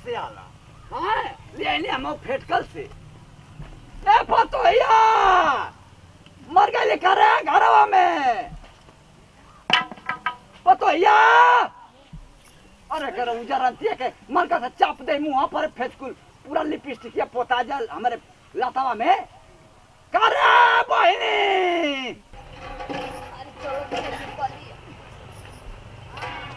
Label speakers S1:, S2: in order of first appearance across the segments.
S1: से आला हां ले हम फेटकल से ए पतोया मर गए करे घरवा में पतोया अरे कर उजरंती के मर का चाप दे मुंह पर फेटकुल पूरा लिपस्टिक या पोता जल हमारे लतावा में करे बहिनी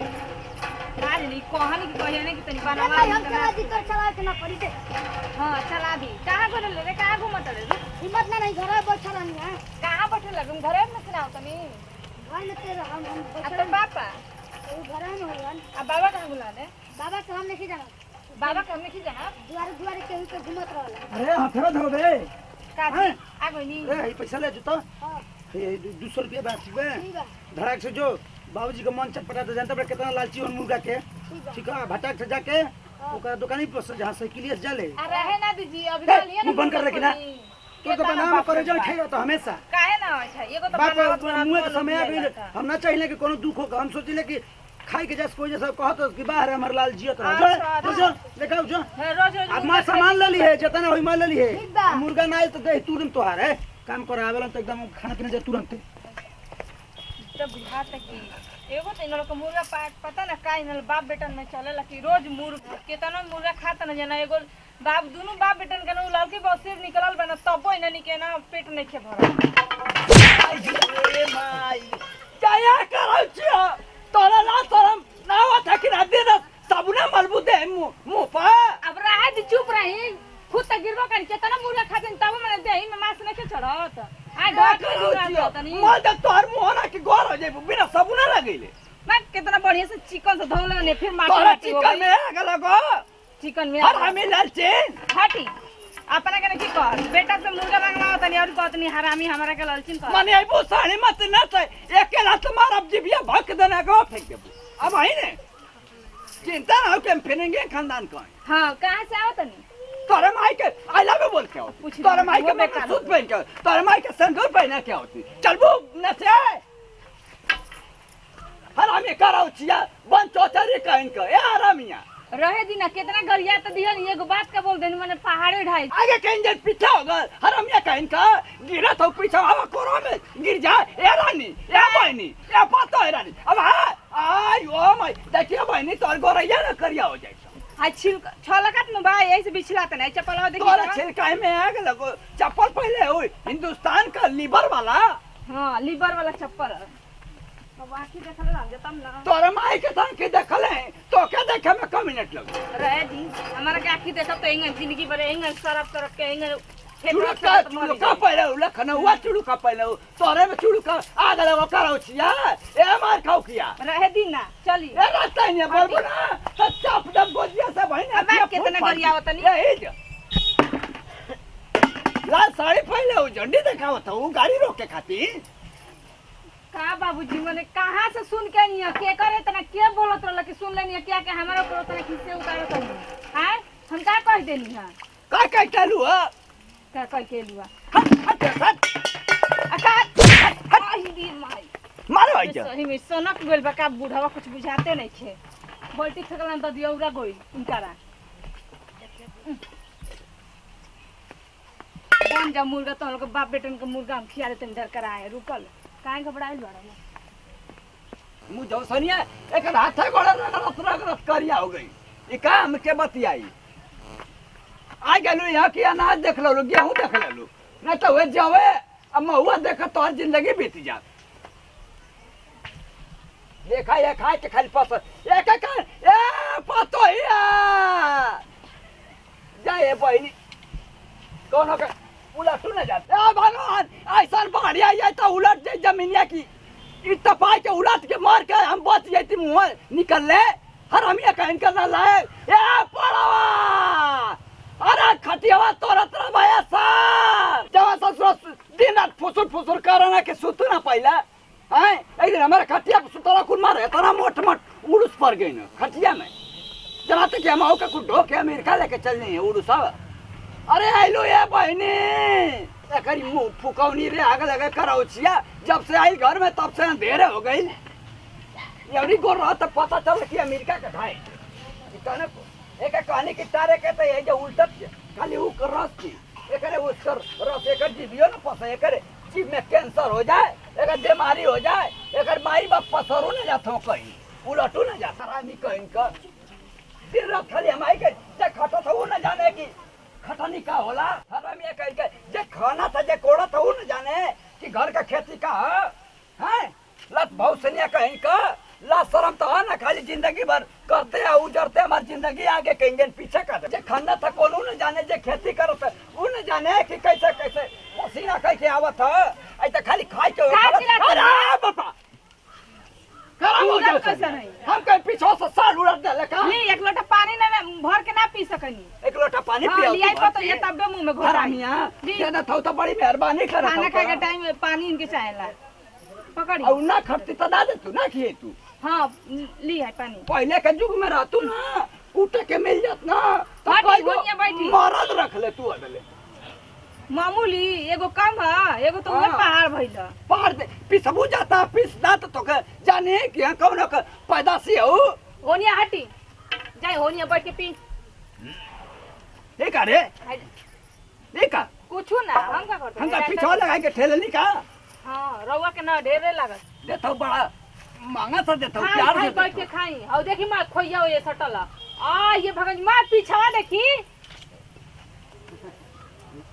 S2: नहीं कहानी की कहिए कि तनी बनावा
S3: हम चला दी तो चला के ना पड़ी दे
S2: हां चला दी कहां गोल ले रे कहां घुमत रे
S3: हिम्मत ना नहीं घर में बैठा रहनी है
S2: कहां बैठे लगन घरे में सुनाओ तनी
S3: घर में तेरा हम
S2: अपन पापा
S3: वो घर में होलन
S2: अब बाबा कहां बुलाने
S3: बाबा के हम नहीं जाना
S2: बाबा के हम नहीं जाना
S3: दुआरे दुआरे केहू के घुमत रहला
S1: अरे हथरा धो बे
S2: काजी आ गइनी
S1: ए पैसा ले जतो
S3: हां
S1: ये 200 रुपया बाकी बे
S3: ठीक है
S1: धड़ाक से जो बाबूजी का मन चटपटा तो जानता बड़ा कितना लालची और मुर्गा के ठीक है भटक से जाके ओकरा दुकानी पर जहां साइकिलिया से जाले
S2: आ रहे ना दीदी अभी डालिए ना
S1: बंद कर रखी ना तो बना में करे जल खाएगा तो हमेशा
S2: काहे ना अच्छा एगो तो
S1: बाप मुंह के समय आ गइल हम ना चाहिए कि कोनो दुख हो हम सोचिले कि खाई के जैसे कोई जैसा कहत कि बाहर हमर लाल जियत रह जो देखाओ जो
S2: रोज रोज
S1: अब मां सामान ले ली है जितना होई मां ले ली
S3: ठीक बा।
S1: है मुर्गा ना आए तो दे तुरंत तोहार है काम कर आवेलन तो एकदम खाना पीना जे तुरंत
S2: तब बुझात कि एगो तो इनलो के मुर्गा पता ना का इनल बाप बेटन में चलेला कि रोज मुर्गा केतना मुर्गा खाता ना जना एगो बाप दोनों बाप बेटन के ना लड़की बसिर निकलल बना तबो इननी के ना पेट नहीं खे भरा
S1: ए माई क्या करो छिया तोरा ना शरम ना होता कि ना दे साबुना मलबू दे मुंह पर
S2: अब रहे दी चुप रही खुद तक गिरबो कर केतना मुर्गा खाते तब मैंने देही में मांस नहीं चढ़त आ डॉट मुर्गा तनी
S1: मल दे तोहर मुंह ना कि गोर हो जाई बिना साबुना लगइले
S2: मैं कितना बढ़िया से चिकन से धोले ने फिर
S1: तोरा
S2: माटी हो
S1: चिकन
S2: गई
S1: में आग लगो
S2: चिकन में
S1: हर हमें लालचीन
S2: हटी अपना के की कर बेटा से मुर्गा मंगवा तनी और कहतनी हरामी हमरा के लालचीन कर
S1: माने आइबो साड़ी मत न त अकेला तुम्हारा जिबिया भक देना को फेंक देबो अब आई ने चिंता ना हो के फेनेंगे खानदान का
S2: हां कहां से आओ तनी
S1: तोरे माई के आई लव यू बोल के आओ
S2: पूछ
S1: तोरे माई के
S2: वो
S1: मैं
S2: बेकार
S1: सूट पहन के तोरे माई के संदूर पहना के होती चलबो न से हरामी कराओ छिया बन चौचरी कहन के ए हरामिया
S2: रहे दिन कितना गरिया त दिहन एगो बात का बोल देनी माने पहाड़े ढाई
S1: आगे कहीं जे पीछे हो गए हरामिया कहन का गिरा तो पीछे हवा कोरो में गिर जा ए रानी ए बहनी ए पतो है रानी अब आई ओ माय देखिए बहनी तोर गोरैया न करिया हो जाए
S2: आ छिल छलकत न बा ऐसे बिछलात नहीं चप्पल देखी
S1: तोरा छिलकाई में आग लगो चप्पल पहले हो हिंदुस्तान का लीवर वाला
S2: हां लीवर वाला चप्पल अब आखी देखल ना जतम ना
S1: तोरे माई के थान के देखले तो क्या देखे में कम मिनट लगे
S2: रहे दिन हमारा के आखी देखब तो इंगन जिंदगी भर इंगन सरफ तरफ के इंगन
S1: चुड़ुका पहले लखन हुआ चुड़ुका पहले तोरे में चुड़ुका आग लगो कराओ छिया ए मार खाओ किया
S2: रहे दिन ना चली
S1: ए रास्ता ही नहीं बोलबो ना सच्चा पदम गोजिया से बहन
S2: अब कितना गरिया होतनी
S1: ए जा लाल साड़ी पहले हो झंडी दिखावत हूं गाड़ी रोक के खाती
S2: का बाबूजी मने कहां से सुन के निया के करे तना के बोलत रहल कि सुन लेनी क्या के हमारा ऊपर तना खिसे उतारत नहीं हां हम का कह देनी हां
S1: का चालू है
S2: का कह के लुआ
S1: हट
S2: अका आई दी माई
S1: मारो आई जा
S2: सही में सोनक गेल बका बूढ़वा कुछ बुझाते नहीं छे बोलती थकलन त दियौरा गोई इनकारा बन जा मुर्गा तो लोग बाप बेटन के मुर्गा हम खिया देते डर कर आए रुकल काहे घबराइल बाड़ा
S1: मु जो सनिया एक हाथ गोड़ा रगरत करिया हो गई ई काम के बतियाई आ गेलु यहाँ की अनाज देख लो गेहूं देख लो न तो वे जावे अब महुआ देख तोहर जिंदगी बीत जा देखा ये खाए के खाली पस एक एक ए पतो हिया जाए बहनी कौन के उलट न जाते ए भगवान ऐसा बढ़िया ये तो उलट जाए जमीनिया की इतना पाई के उलट के मार के हम बच जाती मुंह निकल ले हरामिया कहन करना लाए ए पड़वा अरे खटियावा तोरा तरह भाया साहब जब ससुर दिन रात फुसुर फुसुर करना के सुत ना पहला हैं एक दिन हमारे खटिया पे सुतरा कुल मारे तना मोट मोट उड़ूस पड़ गई ना खटिया में जब तक कि हम आओ का कुछ ढोके अमेरिका लेके चल नहीं है उड़ूस अरे आइलो ये बहनी एकरी मुंह फुकौनी रे आग लगे कराओ छिया जब से आई घर में तब से अंधेरे हो गई एवरी गोर रहा तब पता चल कि अमेरिका का भाई इतने एक कहानी की तारे के तो ये जो उल्टत खाली ऊ कर रस थी एकरे उसकर रस एकर जीवियो न फसे एकरे जीव में कैंसर हो जाए एकर बीमारी हो जाए एकर माई बाप पसरो न जातो कहीं उलटू न जाता रानी कहीं का दिन रात खाली हमारी के जे खटा था वो न जाने की खटनी का होला हरामी कहीं के जे खाना था जे कोड़ा था वो न जाने कि घर का खेती का है लत बहुत सनिया कहीं का ला शर्म तो है ना खाली जिंदगी भर करते हैं उजरते हमारी जिंदगी आगे कहीं पीछे कर जे खाना था कौन न जाने जे खेती करत उ न जाने कि कैसे कैसे पसीना कैसे आवत है ऐ तो खाली खाई के अरे बाबा खराब हो जाए
S2: कैसे नहीं
S1: हम कहीं पीछे से साल उड़त दे का
S2: नहीं एक लोटा पानी ना भर के ना पी सकनी
S1: एक लोटा पानी
S2: हां
S1: पियो
S2: लिया पता ये तब मुंह में घोरा
S1: हरामिया देना था तो बड़ी मेहरबानी कर
S2: खाना खाए के टाइम में पानी इनके चाहेला पकड़ी
S1: और ना खपती तो दादे तू ना खिए तू
S2: हां ली है पानी
S1: पहले के युग में रहतू ना कूटे के मिल जात ना
S2: बैठी होइए बैठी
S1: मरद रख ले तू अदले
S2: मामूली एगो कम है एगो तो ऊपर पहाड़ भइल
S1: पहाड़ दे पिसबू जाता पिस दात तो के जाने कि कौन का पैदाशी हो
S2: होनिया हटी जाए होनिया बैठ के पी
S1: ठीक है रे ठीक है
S2: कुछ ना हम का करते
S1: हम का पिछवा लगा के ठेलनी का
S2: हां रउआ के ना ढेरे लागत
S1: देतो बड़ा मांगा था देतो
S2: खाई
S1: प्यार
S2: खाई
S1: से
S2: बैठ के खाई और देखी मत खोइया ये सटल आ ये भगन मत पीछा देखी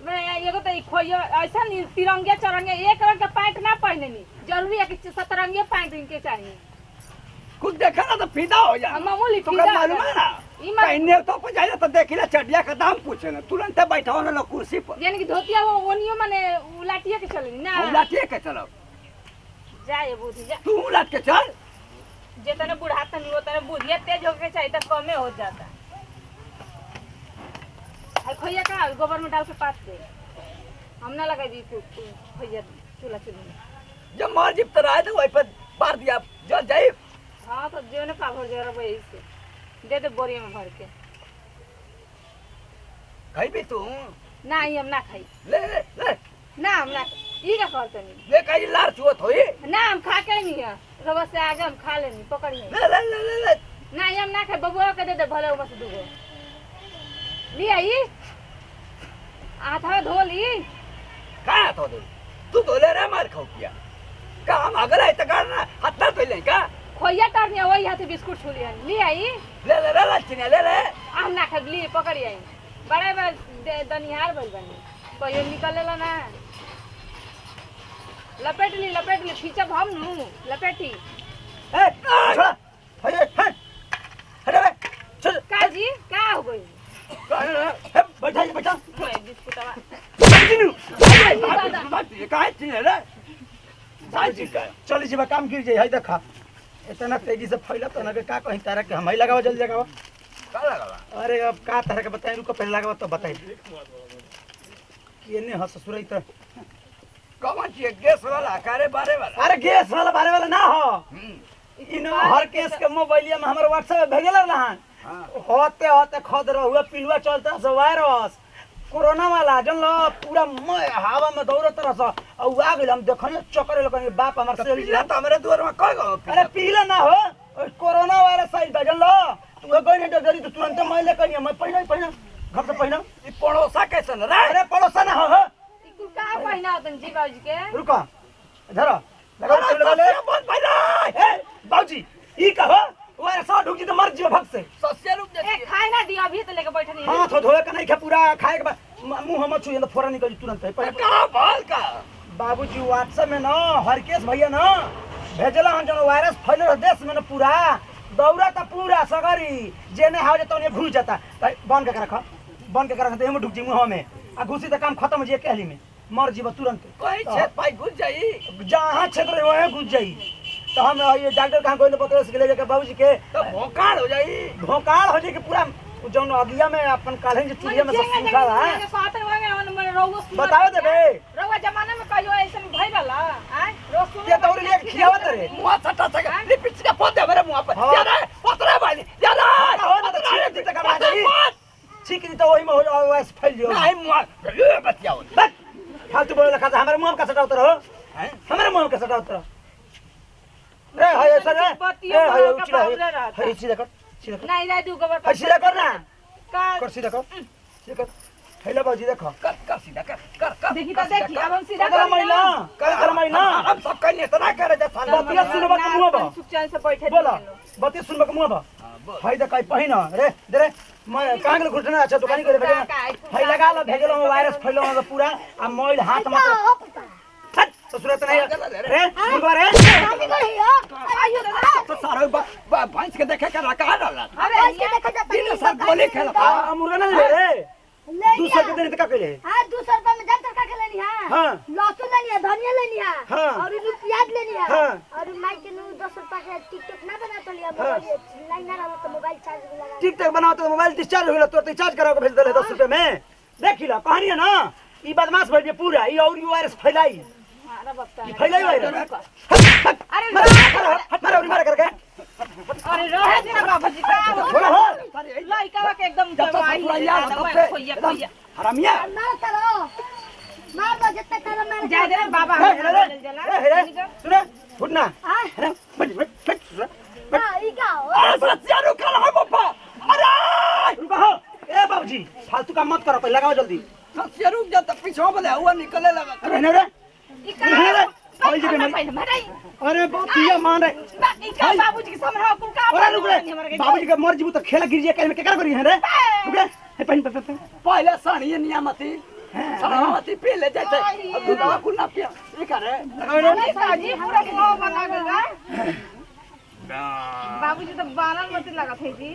S2: मैं एगो तो खोइया ऐसा नहीं तिरंगे चरंगे एक रंग का पैंट ना पहननी जरूरी है कि सतरंगे पैंट इनके चाहिए
S1: कुछ देखा ना तो फिदा हो जा
S2: मामूली
S1: तो
S2: फिदा
S1: मालूम है ना पहने तो पे जाए तो देखिला चढ़िया का दाम पूछे ना तुरंत बैठा ना कुर्सी पर
S2: यानी कि धोतिया वो ओनियो माने उलाटिया के चलेनी ना
S1: उलाटिए के चलो
S2: जाए बुद्धि जा
S1: तू उलाट के चल
S2: जितने बुढ़ाता नहीं होता है बुद्धिया तेज होके चाहिए तो कमे हो जाता है खोइया का गोबर में डाल के पास दे हम ना लगा दी तू खोइया चूल्हा चूल्हा
S1: जब मर जिब तर आए तो वही पर बार दिया जल जाए
S2: हाँ तो जो ने पाभर जो रहा से दे दे बोरिया में भर के
S1: खाई भी तू
S2: ना ही हम ना खाई
S1: ले ले ले
S2: ना हम ना ई का करते नहीं
S1: ले कहीं लार चुवत होई
S2: ना हम खा के नहीं है रवा से आगे हम खा लेनी पकड़ी
S1: ले ले ले ले ले
S2: ना ही हम ना खाए बबुआ के दे दे भले बस दूगो ली आई आधा धो ली
S1: का तो तू तो ले रे मार खाओ किया काम अगर है तो करना हाथ ना पहले का
S2: खोइया टारनी वही हाथ बिस्कुट छू लिया ली आई
S1: ले ले रे लच्छिने ले ले
S2: हम ना खाए ली पकड़ी आई बड़े बड़े दनिहार भइल बनी कहियो निकलेला ना लपेट ली खींचब हम नु लपेटी
S1: ए छोड़ा हे हे अरे चल
S2: का जी का हो गई
S1: बैठा बैठा
S2: बिस्कुटवा
S1: कंटिन्यू काय चिने रे साजी का
S4: चली जी काम गिर जाई है देखा इतना तेजी से फैला तो ना के का कहीं तारा के हम ही लगावा जल्दी लगावा
S1: का लगा
S4: अरे अब का तारा के बताई रुको पहले लगावा तो बताई केने हस ससुरई तो
S1: कौन चाहिए गैस वाला कारे बारे वाला
S4: अरे गैस वाला बारे वाला ना हो इनो हर केस के मोबाइलिया में हमर व्हाट्सएप भेजल रहन होते होते खद रहुआ पिलुआ चलता से वायरस कोरोना वाला जन लो पूरा हवा में दौड़त रह स और आ गेल हम देखने चक्कर लोग बाप हमर से
S1: पीला तो हमारे द्वार में कह गो
S4: अरे पीला ना हो कोरोना वायरस आई जन लो तू गई डगरी तो तुरंत मैले कनी मैं पहिना घर से पहिना
S1: ई पड़ोसा कैसन रे
S4: अरे पड़ोसा ना हो
S2: तू का पहिना तन जी बाबूजी के
S4: रुको धरो लगा लगा ले
S1: बोल भाई रे
S4: ए बाबूजी ई कहो वायरस ढुक जी तो मर जियो भग से
S1: सस्य रूप
S2: ए खाए ना दिया अभी तो लेके बैठे नहीं
S4: हाथ धोए के नहीं खा पूरा खाए के बाद मुंह में छुए तो फोरा निकल तुरंत
S1: का बाल का
S4: बाबूजी व्हाट्सएप में ना हरकेश भैया ना भेजला हन जन वायरस फैल रहा देश में ना पूरा दौड़ा था पूरा सगरी जेने हाव जाता उन्हें घुस जाता बंद के रख बंद के रख तो ढुक जी मुंह में आ घुसी तो काम खत्म हो जाए कहली में मर जीव तुरंत
S1: कोई छेद पाई घुस जाई
S4: जहाँ क्षेत्र वहीं घुस जाई तो हम ये डॉक्टर कहाँ कोई पता के ले जाके बाबूजी के
S1: तो भोकाल हो जाई
S4: भोकाल हो जाए कि पूरा जौन अगिया में अपन कालें जो चूड़िया में सब सूखा है बताओ दे बे
S2: रउआ जमाना में कहियो ऐसन भई रहला हैं रोज सुन
S4: ये तौरी ले खियावत रे
S1: मुंह सटा सका नी पिछले पोते मेरे मुंह पर
S4: हाँ।
S1: यार उतरे भाई यार
S4: हो ना तो छीक दी तक आ जाई छीक दी तो वही में हो वैस फैल जाओ
S1: नहीं मुंह ले बतियाओ
S4: बस फालतू बोले लखा हमारे मुंह का सटा उतर हो
S1: हैं
S4: हमारे मुंह का सटा उतर रे हाय सर रे हाय उचला हाय सीधा कर
S2: नहीं रे तू गोबर
S4: सीधा कर ना कर सीधा कर सीधा कर हेलो बाबूजी देखो
S1: कर सीधा कर
S2: देखी तो देखी अब हम सीधा
S4: कर महिला कर महिला
S1: अब सब कहीं इतना करे जा साला
S4: बतिया सुनबा के मुंह बा
S2: सुचैन से बैठे
S4: बोला बतिया सुनबा के मुंह बा हाय द काई पहिना रे दे रे मैं कांगल घुटना अच्छा दुकानी करे भेजे हाय लगा लो भेजलो वायरस फैलो पूरा आ मोबाइल हाथ मत हट ससुरत नहीं रे मुर्गा रे
S3: शादी करी हो आइयो
S1: तो सारा भैंस के देखे कर रखा डाला
S3: अरे इसके देखा जाता
S1: दिन सर गोली खेला
S4: आ मुर्गा नहीं ले रे
S3: ले
S4: दूसरे के दिन तक ले
S3: हां 200 रुपए में जानतर का लेनी है
S4: हां
S3: लहसुन लेनी है धनिया लेनी है
S4: हाँ।
S3: और इनु प्याज लेनी है
S4: हाँ।
S3: और माइक के नु 10 रुपए के टिकटॉक ना बना तो लिया मोबाइल लाइन ना रहो तो मोबाइल चार्ज भी लगा
S4: ठीक ठाक बनाओ तो मोबाइल डिस्चार्ज हो गया तो रिचार्ज करा के भेज दे 10 रुपए में देख ला कहानी है ना ई बदमाश भइल पूरा ई और वायरस फैलाई
S2: अरे बप्ता
S4: फैलाई वायरस
S2: अरे
S4: मारो मारो करके
S2: अरे रहे दे ना बाबूजी का
S4: बोला हो
S2: लइका के एकदम
S1: जब तक
S2: जवाई
S1: पूरा यार
S2: खोइया
S1: हरामिया
S3: मार करो मार दो जितना करो मार
S2: जा दे बाबा
S4: सुने फुटना
S3: हां
S4: अरे बट
S3: ई का हो
S1: सच्चा रुकल है बाबा अरे
S4: रुको हो ए बाबूजी फालतू काम मत करो पहले लगाओ जल्दी
S1: सच्चा रुक जा तो पीछे वाला हुआ निकले लगा
S4: रहने रे रहने रे खोल दे मेरी अरे बातिया मान रे
S2: बाबूजी के सामने कुल का
S4: अरे रुक रे बाबूजी का मर जीबू तो खेला गिर जाए कहीं में क्या करी है रे रुक रे हे पहन
S1: पहले साड़ी नियामती साड़ी पी ले जाते अब दूध कुल ना पिया ये करे
S2: नहीं साजी पूरा गांव बना गया बाबूजी तो बानर मत लगा थे जी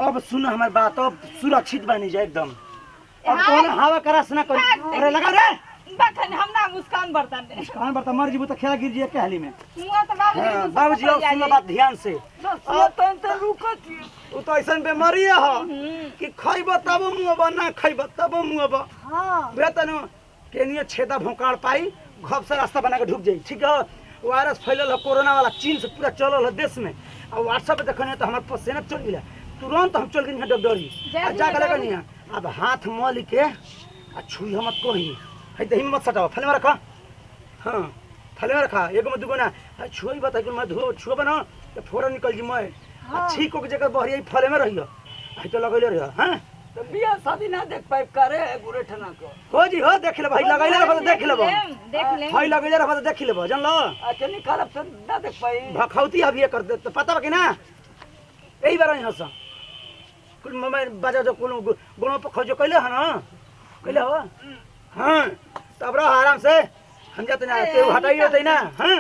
S4: अब सुन हमारी बात अब सुरक्षित बनी जाए एकदम अब कौन हवा करास ना कर अरे लगा रे
S2: बखन हम ना मुस्कान बर्तन दे
S4: कान बरता मर जीबू तो खेला गिर जाए के हाली में
S2: मुआ तो बाबूजी
S4: हाँ, बाबूजी अब सुन बात ध्यान से
S1: तो रुकत
S4: तू तो ऐसा बीमारी है कि खइब तब मुँह ना खइब तब मुँह
S3: हां
S4: बेतन केनियो छेदा भोकाड़ पाई घप से रास्ता बना के ढुक जाई ठीक है वायरस फैलल है कोरोना वाला चीन से पूरा चलल है देश में और व्हाट्सएप पे देखने तो हमारे पसीना चल गया तुरंत हम चल गए डॉक्टरी जा के लगनी है अब हाथ मल के आ छुई मत कोही है दही में मत सटाओ थले में रखा हाँ थले में रखा एगो में दुगो ना छुई बता कि मैं धो छुआ बना तो फोरन निकल जी मैं ठीक हो के जगह बहरी फले में रहियो है तो लगैले रहियो हां
S1: तो बियाह शादी ना देख पाइप करे गुरे ठना को
S4: हो जी हो देख ले भाई लगैले रह देख लेबो
S2: देख ले
S4: भाई लगैले रह देख लेबो जान लो
S1: अच्छा निकालब तो ना देख पाई
S4: भखौती अभी कर दे तो पता बा कि ना यही बार यहाँ से कुल मोबाइल बाजा जो कुल गुणों पर खोजो कैले है ना कैले हो हाँ तब रहो आराम से हम जाते ना ते हटाइए ना हाँ